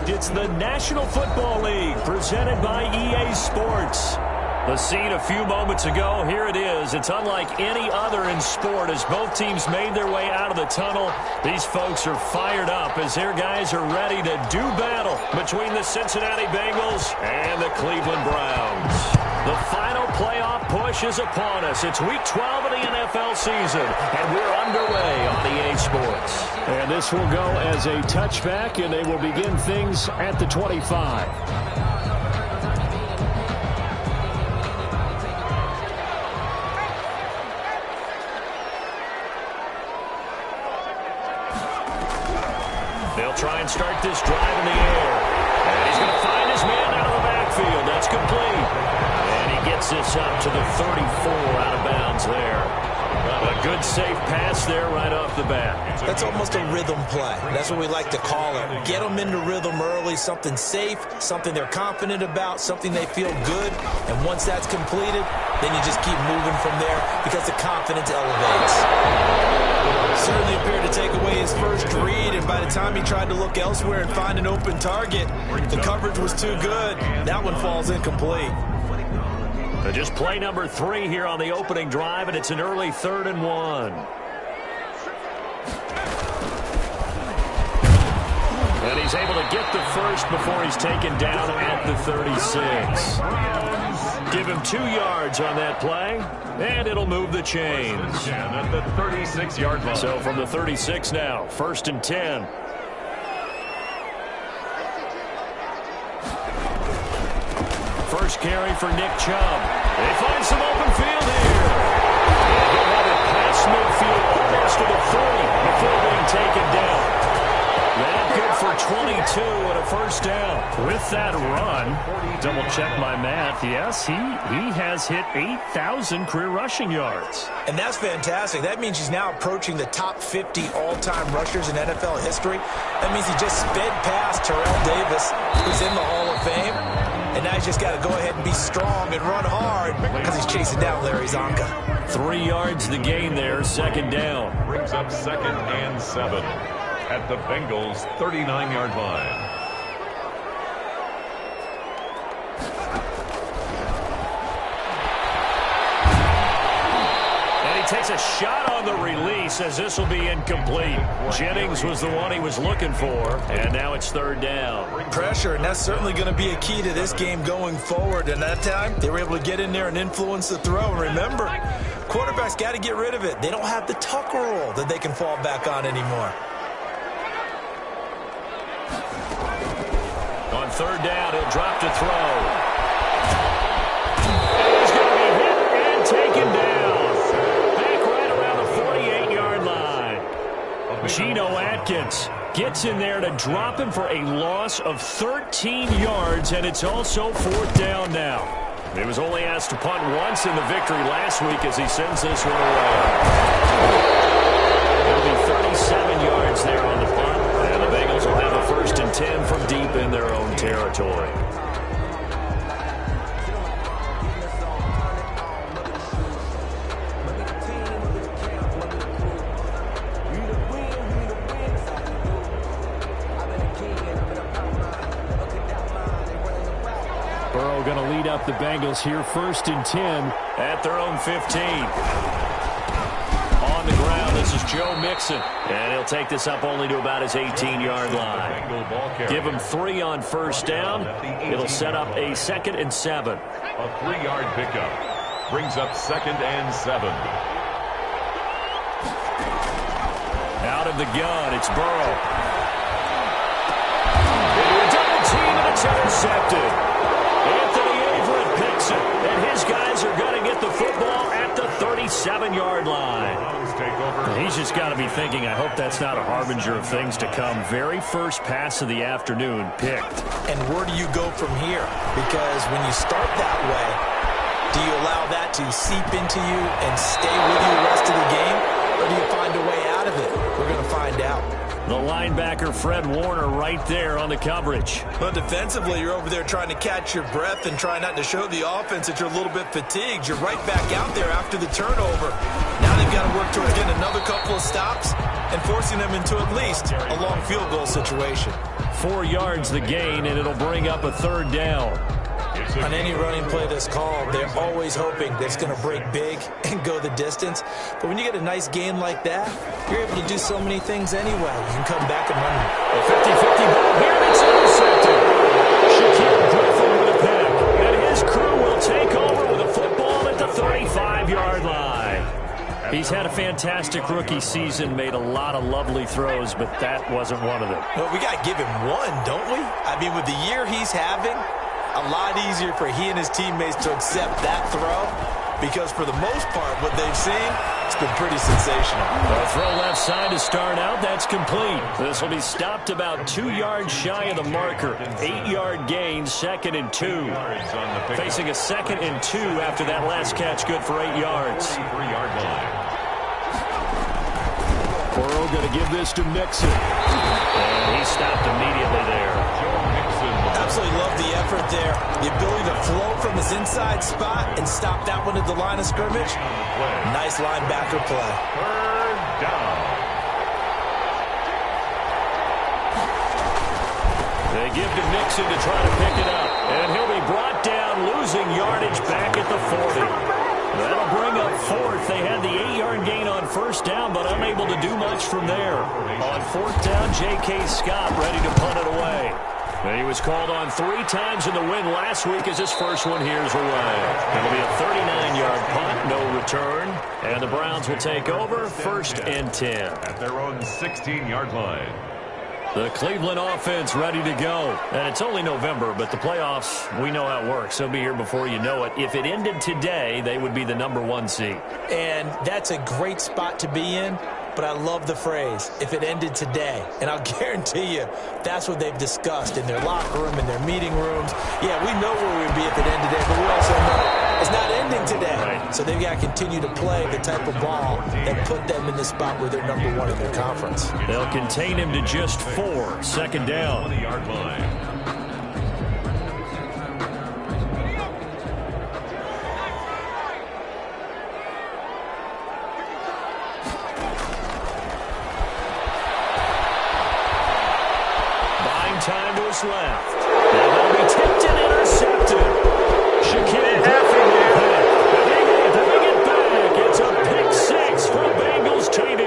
correct. It's the National Football League presented by EA Sports. The scene a few moments ago, here it is. It's unlike any other in sport as both teams made their way out of the tunnel. These folks are fired up as their guys are ready to do battle between the Cincinnati Bengals and the Cleveland Browns. The final playoff push is upon us. It's Week 12 of the NFL season, and we're underway on EA Sports. And this will go as a touchback, and they will begin things at the 25. They'll try and start this drive in the air. And he's going to find his man out of the backfield. That's complete. And he gets this up to the 34 out of bounds there. A good, safe pass there right off the bat. That's almost a rhythm play. That's what we like to call it. Get them into rhythm early, something safe, something they're confident about, something they feel good. And once that's completed, then you just keep moving from there because the confidence elevates. Certainly appeared to take away his first read, and by the time he tried to look elsewhere and find an open target, the coverage was too good. That one falls incomplete. So just play number 3 here on the opening drive, and it's an early 3rd and 1. And he's able to get the first before he's taken down at the 36. Give him 2 yards on that play, and it'll move the chains. At the 36-yard line. So from the 36 now, 1st and 10. First carry for Nick Chubb. They find some open field here. And he'll have it past midfield almost to the 40 before being taken down. That good for 22 and a first down. With that run, double check my math. Yes, he has hit 8,000 career rushing yards. And that's fantastic. That means he's now approaching the top 50 all-time rushers in NFL history. That means he just sped past Terrell Davis, who's in the Hall of Fame. And now he's just got to go ahead and be strong and run hard because he's chasing down Larry Zonka. 3 yards the gain there, 2nd down. Brings up 2nd and 7 at the Bengals' 39-yard line. And he takes a shot on the release as this will be incomplete. Jennings was the one he was looking for, and now it's 3rd down. Pressure, and that's certainly going to be a key to this game going forward. And that time, they were able to get in there and influence the throw. And remember, quarterbacks got to get rid of it. They don't have the tuck rule that they can fall back on anymore. On 3rd down, he'll drop to throw. And he's going to be hit and taken down. Back right around the 48-yard line. Geno Atkins gets in there to drop him for a loss of 13 yards, and it's also 4th down now. He was only asked to punt once in the victory last week as he sends this one away. It'll be 37 yards there on the punt, and the Bengals will have a 1st and 10 from deep in their own territory. Burrow going to lead up the Bengals here, 1st and 10 at their own 15. On the ground, this is Joe Mixon, and he'll take this up only to about his 18-yard line. Give him 3 on 1st down. It'll set up a 2nd and 7. A 3-yard pickup brings up 2nd and 7. Out of the gun, it's Burrow. Into a double team, and it's intercepted. Anthony Averett picks it, and his guys are going to get the football at the 37-yard line. He's just got to be thinking, I hope that's not a harbinger of things to come. Very first pass of the afternoon picked. And where do you go from here? Because when you start that way, do you allow that to seep into you and stay with you the rest of the game? Or do you find a way out of it? We're going to find out. The linebacker, Fred Warner, right there on the coverage. Well, defensively, you're over there trying to catch your breath and try not to show the offense that you're a little bit fatigued. You're right back out there after the turnover. Now they've got to work towards getting another couple of stops and forcing them into at least a long field goal situation. 4 yards the gain, and it'll bring up a 3rd down. On any running play that's called, they're always hoping that it's going to break big and go the distance. But when you get a nice gain like that, you're able to do so many things anyway. You can come back and run. A 50-50 ball here, and it's intercepted. Shaquille Griffin with a pick, and his crew will take over with a football at the 35-yard line. He's had a fantastic rookie season, made a lot of lovely throws, but that wasn't one of them. Well, we got to give him one, don't we? I mean, with the year he's having, a lot easier for he and his teammates to accept that throw, because for the most part, what they've seen, it's been pretty sensational. A throw left side to start out. That's complete. This will be stopped about 2 yards shy of the marker. 8-yard gain, 2nd and 2. Facing a 2nd and 2 after that last catch, good for 8 yards. 3-yard line. Burrow going to give this to Mixon. And he stopped immediately there. Absolutely love the effort there. The ability to flow from his inside spot and stop that one at the line of scrimmage. Nice linebacker play. 3rd down. They give to Mixon to try to pick it up. And he'll be brought down, losing yardage back at the 40. That'll bring up 4th. They had the 8-yard gain on 1st down, but unable to do much from there. On 4th down, J.K. Scott ready to punt it away. And he was called on 3 times in the win last week as his first one here's away. It'll be a 39-yard punt, no return. And the Browns will take over, 1st and 10. At their own 16-yard line. The Cleveland offense ready to go. And it's only November, but the playoffs, we know how it works. They'll be here before you know it. If it ended today, they would be the number 1 seed. And that's a great spot to be in. But I love the phrase, if it ended today. And I'll guarantee you, that's what they've discussed in their locker room, in their meeting rooms. Yeah, we know where we would be if it ended today, but we also know it's not ending today. Right. So they've got to continue to play the type of ball that put them in the spot where they're number 1 in their conference. They'll contain him to just 4. 2nd down. 20-yard line. Time to his left. Now that'll be tipped and intercepted. Shaquille Griffin with a pick. They bring it back. It's a pick 6 for Bengals TD.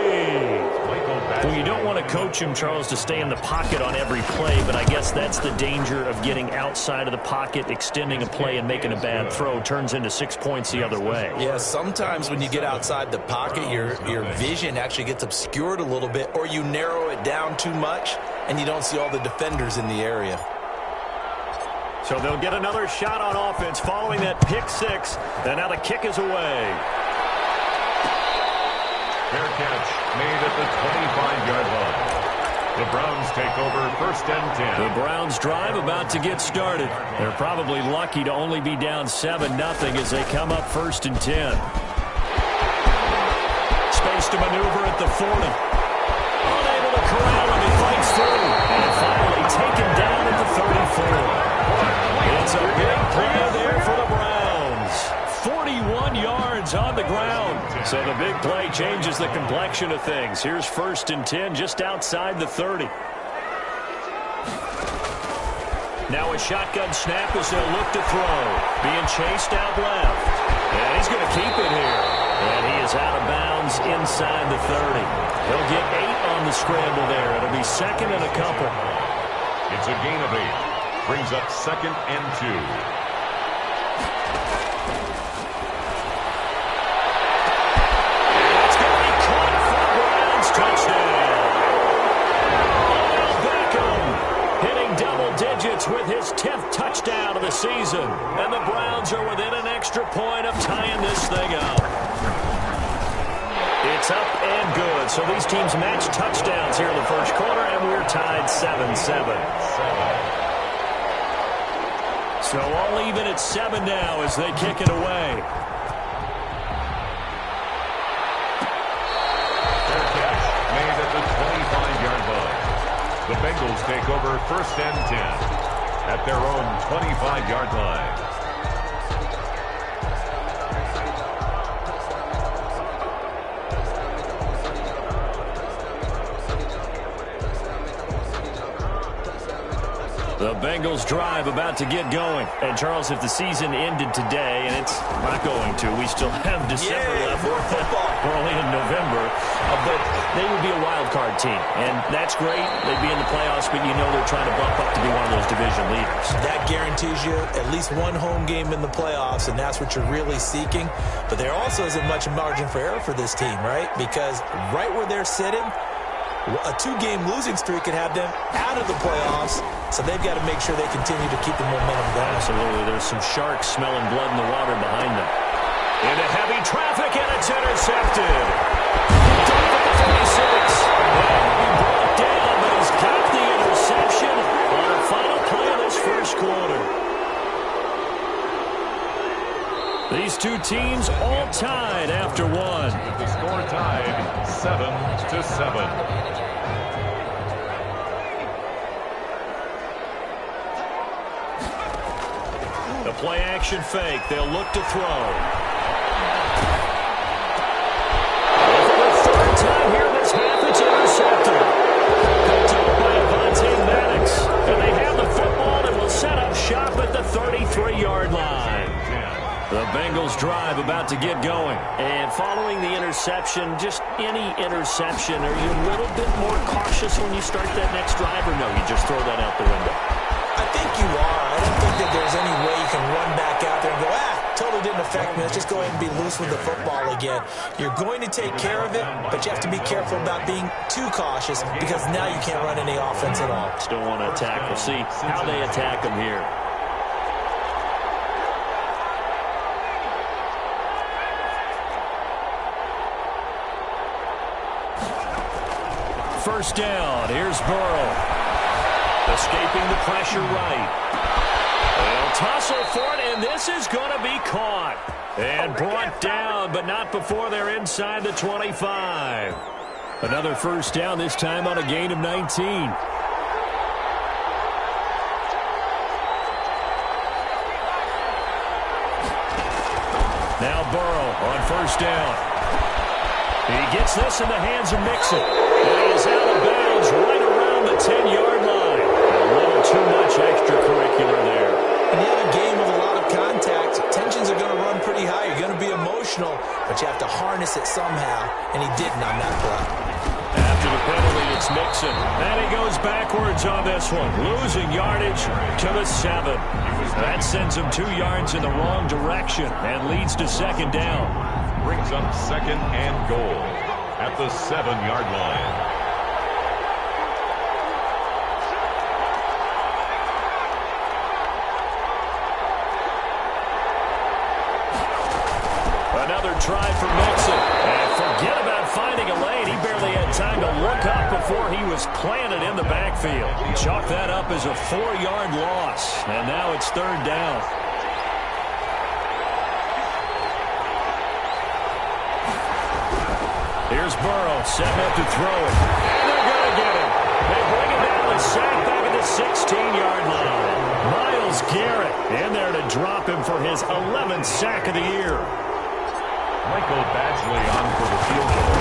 Well, you don't want to coach him, Charles, to stay in the pocket on every play, but I guess that's the danger of getting outside of the pocket, extending a play, and making a bad throw. Turns into 6 points the other way. Yeah, sometimes when you get outside the pocket, your vision actually gets obscured a little bit, or you narrow it down too much, and you don't see all the defenders in the area. So they'll get another shot on offense following that pick 6, and now the kick is away. Fair catch made at the 25-yard line. The Browns take over 1st and 10. The Browns drive about to get started. They're probably lucky to only be down 7-0 as they come up 1st and 10. Space to maneuver at the 40. Unable to corral him. He fights through. And finally taken down at the 34. It's a big play there for the Browns. 41 yards on the ground. So the big play changes the complexion of things. Here's 1st and 10 just outside the 30. Now a shotgun snap as they'll look to throw. Being chased out left. And he's going to keep it here. And he is out of bounds inside the 30. He'll get 8 on the scramble there. It'll be 2nd and a couple. It's a gain of 8. Brings up 2nd and 2. With his 10th touchdown of the season. And the Browns are within an extra point of tying this thing up. It's up and good. So these teams match touchdowns here in the first quarter, and we're tied 7-7. So all even at 7 now as they kick it away. Fair catch made at the 25-yard line. The Bengals take over 1st and 10 at their own 25-yard line. The Bengals drive about to get going. And, Charles, if the season ended today, and it's not going to, we still have December left. More football. We're only in November. But they would be a wild card team. And that's great. They'd be in the playoffs, but you know they're trying to bump up to be one of those division leaders. That guarantees you at least one home game in the playoffs, and that's what you're really seeking. But there also isn't much margin for error for this team, right? Because right where they're sitting, a 2-game losing streak could have them out of the playoffs, so they've got to make sure they continue to keep the momentum going. Absolutely. There's some sharks smelling blood in the water behind them. Into heavy traffic, and it's intercepted. Picked off at the 46. And he brought down, but he's got the interception on the final play of this first quarter. These two teams all tied after one. With the score tied 7-7. The play action fake. They'll look to throw. And for the third time here this half, it's intercepted. Picked up by Avonte Maddox. And they have the football and will set up shop at the 33-yard line. The Bengals drive about to get going. And following the interception, just any interception, are you a little bit more cautious when you start that next drive, or no, you just throw that out the window? I think you are. I don't think that there's any way you can run back out there and go, totally didn't affect me. Let's just go ahead and be loose with the football again. You're going to take care of it, but you have to be careful about being too cautious because now you can't run any offense at all. Still want to attack. We'll see how they attack them here. First down. Here's Burrow. Escaping the pressure right. They'll tussle for it, and this is going to be caught. And brought down, but not before they're inside the 25. Another first down, this time on a gain of 19. Now Burrow on first down. He gets this in the hands of Mixon. And he is out of bounds right around the 10-yard line. A little too much extracurricular there. And you have a game with a lot of contact. Tensions are going to run pretty high. You're going to be emotional, but you have to harness it somehow. And he didn't on that play. After the penalty, it's Mixon. And he goes backwards on this one. Losing yardage to the 7. That sends him 2 yards in the wrong direction and leads to second down. Brings up second and goal at the 7-yard line. Another try for Mixon. And forget about finding a lane. He barely had time to look up before he was planted in the backfield. Chalk that up as a 4-yard loss. And now it's third down. Here's Burrow, setting up to throw it. And they're going to get him. They bring him down and sack back at the 16-yard line. Myles Garrett in there to drop him for his 11th sack of the year. Michael Badgley on for the field goal.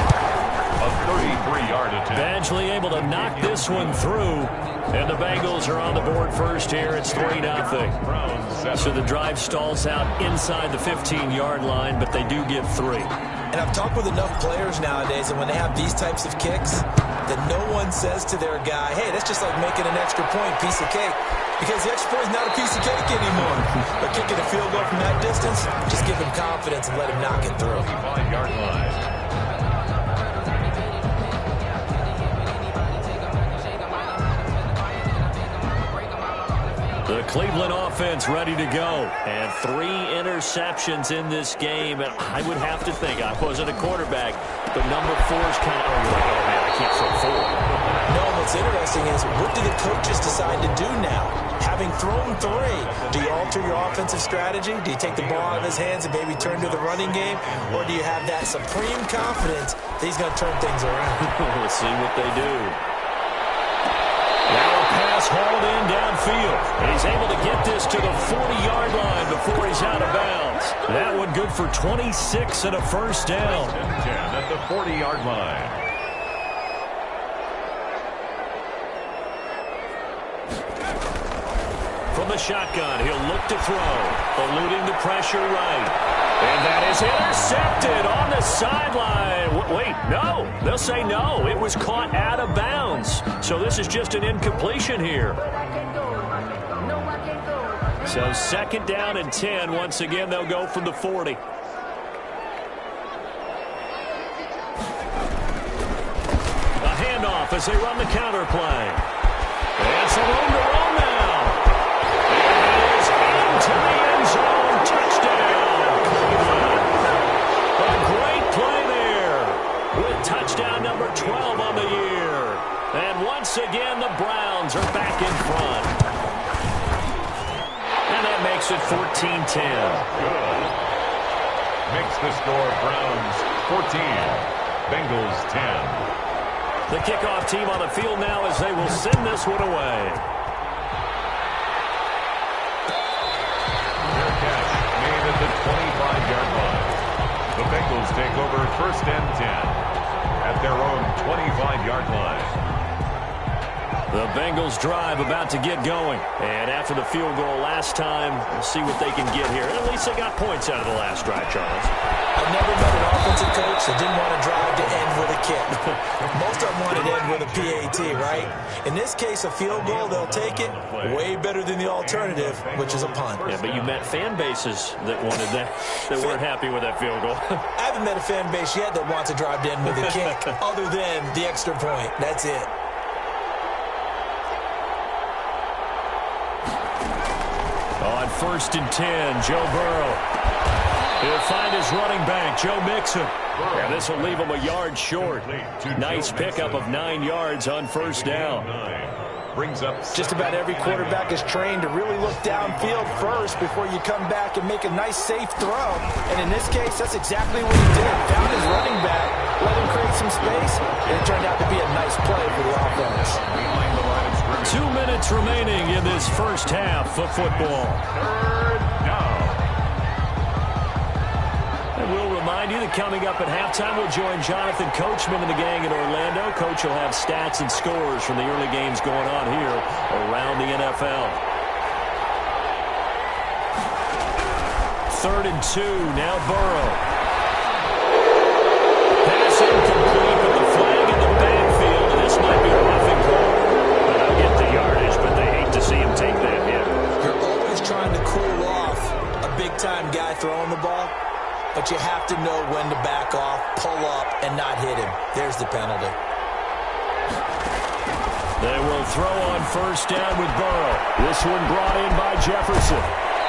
A 33-yard attempt. Badgley able to knock this one through. And the Bengals are on the board first here. It's 3-0. So the drive stalls out inside the 15-yard line, but they do get 3. And I've talked with enough players nowadays, and when they have these types of kicks, that no one says to their guy, hey, that's just like making an extra point, piece of cake. Because the extra point is not a piece of cake anymore. But kicking a field goal from that distance, just give him confidence and let him knock it through. 25-yard line. The Cleveland offense ready to go. And 3 interceptions in this game. And I would have to think, I wasn't a quarterback, but number 4 is kind of, oh man, I can't throw 4. No, what's interesting is, what do the coaches decide to do now? Having thrown 3, do you alter your offensive strategy? Do you take the ball out of his hands and maybe turn to the running game? Or do you have that supreme confidence that he's going to turn things around? We'll see what they do. Now a pass hauled in downfield. And he's able to get this to the 40-yard line before he's out of bounds. That one good for 26 and a first down. 10 at the 40-yard line. from the shotgun. He'll look to throw, eluding the pressure right. And that is intercepted on the sideline. Wait, no. They'll say no. It was caught out of bounds. So this is just an incompletion here. So 2nd down and 10. Once again, they'll go from the 40. A handoff as they run the counter play. And some room to roll now. And it is into the end zone. Touchdown, Cleveland. A great play there with touchdown number 12 on the year. And once again, the Browns are back in front. And that makes it 14-10. Good. Makes the score Browns 14, Bengals 10. The kickoff team on the field now as they will send this one away. Their catch made at the 25-yard line. The Bengals take over 1st and 10 at their own 25-yard line. The Bengals drive about to get going. And after the field goal last time, we'll see what they can get here. At least they got points out of the last drive, Charles. I've never met an offensive coach that didn't want to drive to end with a kick. Most of them wanted to end with a PAT, right? In this case, a field goal, they'll take it. Way better than the alternative, which is a punt. Yeah, but you met fan bases that wanted that, that weren't happy with that field goal. I haven't met a fan base yet that wants to drive to end with a kick, other than the extra point. That's it. On 1st and 10, Joe Burrow. He'll find his running back, Joe Mixon. And this will leave him a yard short. Nice pickup of 9 yards on 1st down. Brings up just about every quarterback is trained to really look downfield first before you come back and make a nice, safe throw. And in this case, that's exactly what he did. Found his running back, let him create some space, and it turned out to be a nice play for the offense. 2 minutes remaining in this first half of football. 3rd down. And we'll remind you that coming up at halftime, we'll join Jonathan Coachman and the gang in Orlando. Coach will have stats and scores from the early games going on here around the NFL. 3rd and 2, now Burrow. Pass incomplete with the flag in the backfield, and this might be a roughing call. They'll get the yardage, but they hate to see him take that hit. You're always trying to cool off a big-time guy throwing the ball, but you have to know when to back off, pull up, and not hit him. There's the penalty. They will throw on 1st down with Burrow. This one brought in by Jefferson.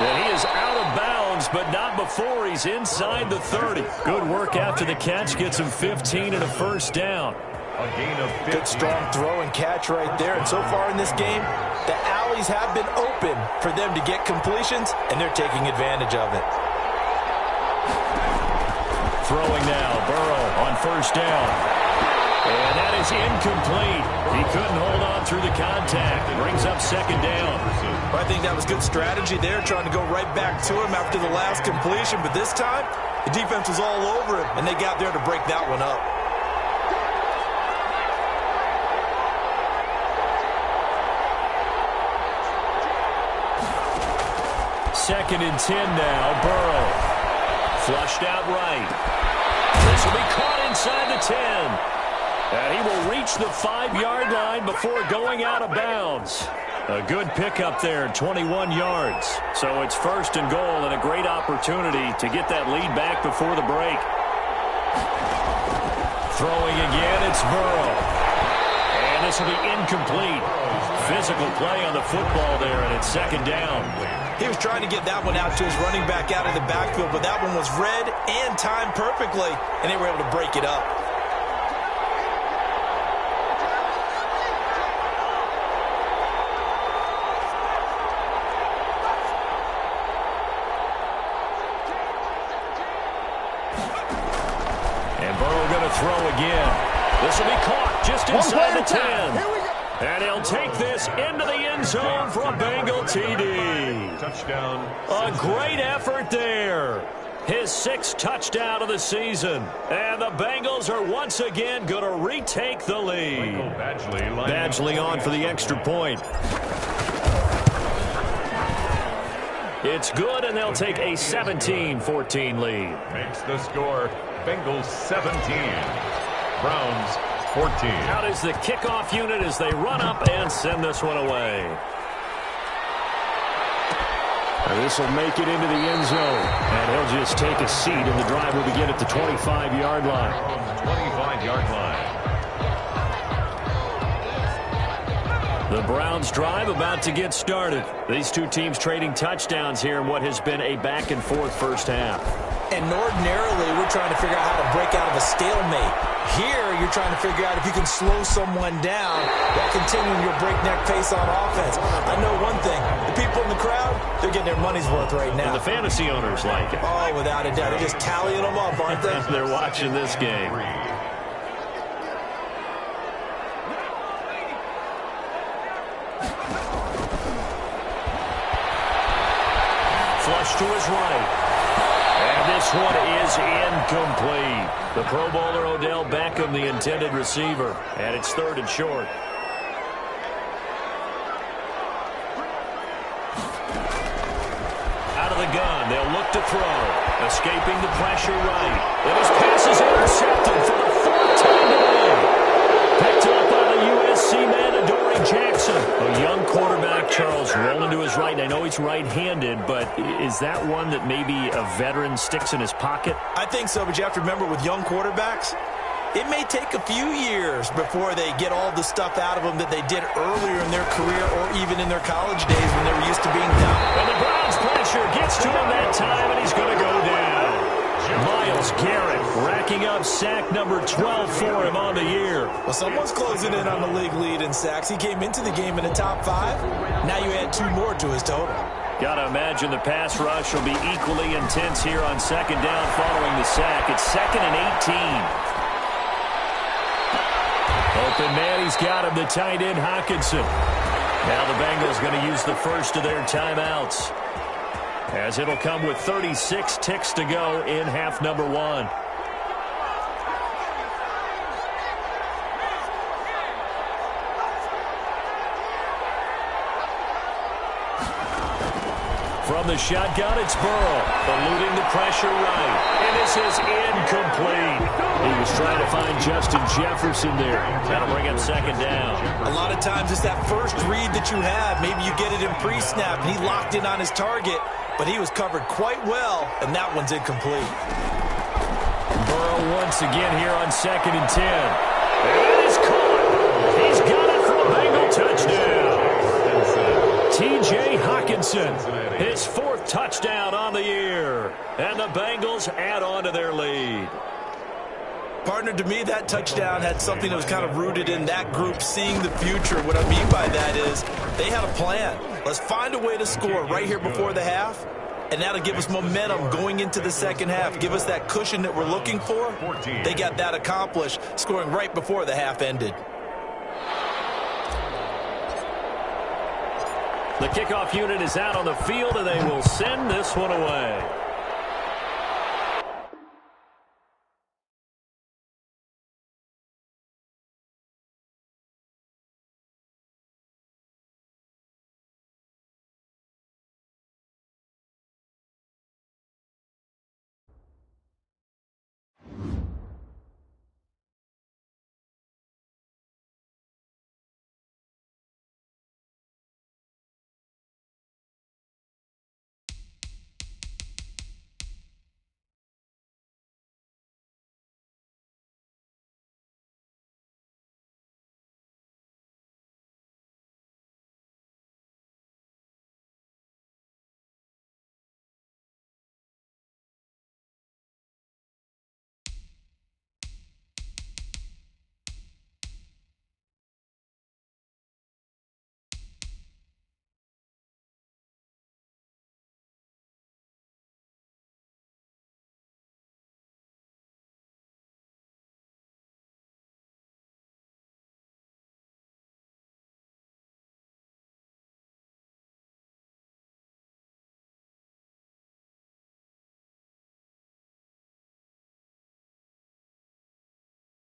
And he is out of bounds, but not before he's inside the 30. Good work after the catch. Gets him 15 and a 1st down. A gain of 15. Good strong throw and catch right there. And so far in this game, the alleys have been open for them to get completions, and they're taking advantage of it. Throwing now, Burrow on 1st down. And that is incomplete. He couldn't hold on through the contact. It brings up 2nd down. I think that was good strategy there, trying to go right back to him after the last completion. But this time, the defense was all over him, and they got there to break that one up. Second and 10 now, Burrow. Flushed out right. This will be caught inside the 10. And he will reach the 5-yard line before going out of bounds. A good pickup there, 21 yards. So it's 1st and goal and a great opportunity to get that lead back before the break. Throwing again, it's Burrow. And this will be incomplete. Physical play on the football there, and it's 2nd down. He was trying to get that one out to his running back out of the backfield, but that one was read and timed perfectly, and they were able to break it up. And Burrow going to throw again. This will be caught just inside the 10. Here we go. And he'll take this into the end zone for a Bengal TD. Touchdown. A great effort there. His 6th touchdown of the season. And the Bengals are once again going to retake the lead. Badgley on for the extra point. It's good, and they'll take a 17-14 lead. Makes the score Bengals 17, Browns 14. Out is the kickoff unit as they run up and send this one away. And this will make it into the end zone. And he'll just take a seat, and the drive will begin at the 25-yard line. 25-yard line. The Browns drive about to get started. These two teams trading touchdowns here in what has been a back-and-forth first half. And ordinarily, we're trying to figure out how to break out of a stalemate. Here, you're trying to figure out if you can slow someone down while continuing your breakneck pace on offense. I know one thing. The people in the crowd, they're getting their money's worth right now. And the fantasy owners like it. Oh, without a doubt. They're just tallying them up, aren't they? They're watching this game. Flush to his right. And this one is incomplete. The Pro Bowler Odell Beckham, the intended receiver. And it's 3rd and short. Out of the gun, they'll look to throw. Escaping the pressure right. And his pass is intercepted for the 4th time today. Picked up by the USC man, Adoree Jackson. A young quarterback, Charles, rolling to his right. And I know he's right-handed, but is that one that maybe a veteran sticks in his pocket? I think so, but you have to remember with young quarterbacks, it may take a few years before they get all the stuff out of them that they did earlier in their career or even in their college days when they were used to being down. And the Browns pressure gets to him that time, and he's going to go down. Myles Garrett racking up sack number 12 for him on the year. Well, someone's closing in on the league lead in sacks. He came into the game in the top 5. Now you add 2 more to his total. Got to imagine the pass rush will be equally intense here on 2nd down following the sack. It's 2nd and 18. Open man, he's got him, the tight end, Hockenson. Now the Bengals going to use the first of their timeouts, as it'll come with 36 ticks to go in half number 1. From the shotgun, it's Burrow, eluding the pressure right. And this is incomplete. He was trying to find Justin Jefferson there. That'll bring up 2nd down. A lot of times it's that first read that you have. Maybe you get it in pre-snap, and he locked in on his target, but he was covered quite well, and that one's incomplete. Burrow once again here on 2nd and 10. And it's caught. He's got it for a Bengal touchdown. T.J. Hockenson, his 4th touchdown on the year. And the Bengals add on to their lead. Partner, to me, that touchdown had something that was kind of rooted in that group seeing the future. What I mean by that is they had a plan. Let's find a way to score right here before the half, and that'll give us momentum going into the 2nd half, give us that cushion that we're looking for. They got that accomplished, scoring right before the half ended. The kickoff unit is out on the field, and they will send this one away.